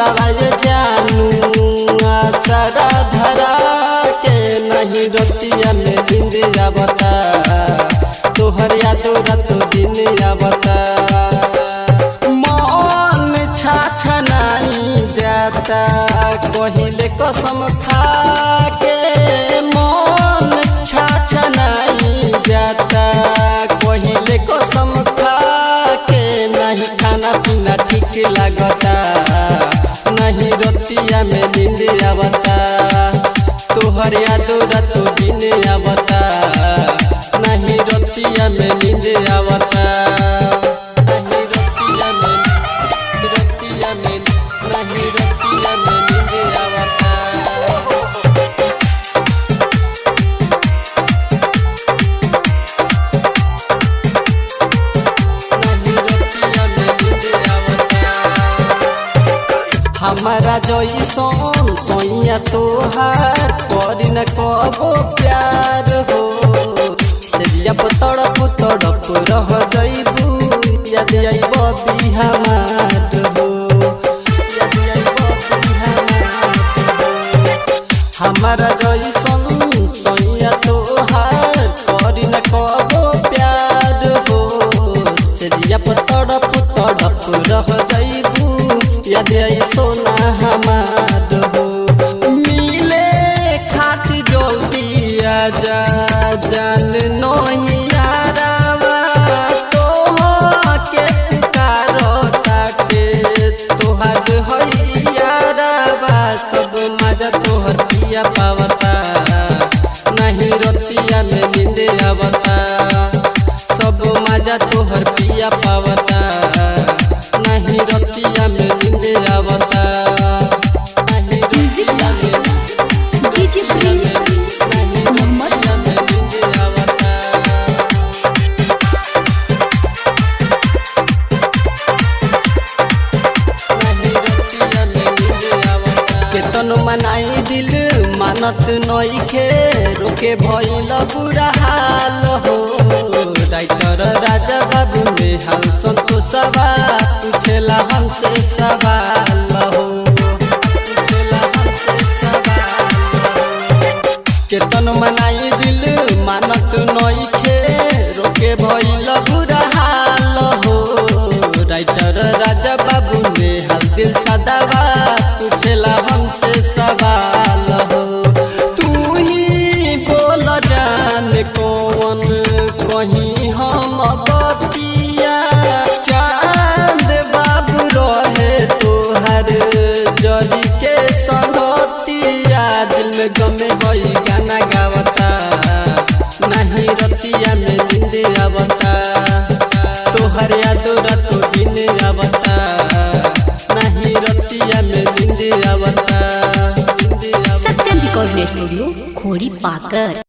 सवाल जानू आसरा धरा के नहीं रतिया में नींद आवता तोहर याद रात दिन आवता मन छाछनाई जाता कहिले कसम खा के मन छाछनाई जाता कहिले कसम खा के नहीं खाना पीना ठीक लगता नहीं रतिया में नींद आवता तोहर याद रात दिन आवता नहीं रतिया में नींद आवता नहीं रतिया में नहीं रतिया में नींद आवता हमारा जैसन सोइया तोहार करी न कबो प्यार हो सेरिया तड़प तड़प रह जइबू याद आइब बिहामार हो याद आइब बिहामार हमारा जैसन सोइया तोहार करी न कबो प्यार हो सेरिया तड़प तड़प रह जइबू याद आई सोना हमार हो मिले खाती जल्दी आजा जान नहीं यारावा तोहके पुकारो ताके तोहर है यारावा सब मजा तोहर पिया पावता नहीं रतिया में नींद आवता सब मजा तोहर पिया पावता नहीं रतिया में नींद आवता नहीं रतिया में नींद आवता नहीं रतिया में नींद आवता केतन मनाई दिल मानत नइखे रोके भइल बुरा हाल हो राइटर राजा बाबू में हम संतोषवा पूछेला हमसे सवाल हो पूछेला हमसे सवाल केतन मनाई दिल मानत नइखे रोके भइल बुरा हाल हो राइटर राजा बाबू में हम दिल सदावा पूछेला हमसे सवाल हो तू ही बोल जान कौन कहीं हम बतिया चांद बाबू रहे तोहर जरी के संगतिया दिल में गमे भई गाना गावता नहीं रतिया में नींद आवता तोहर याद रात दिन आवता नहीं रतिया में नींद आवता सत्यम रिकॉर्डिंग स्टूडियो खोड़ी पाकर।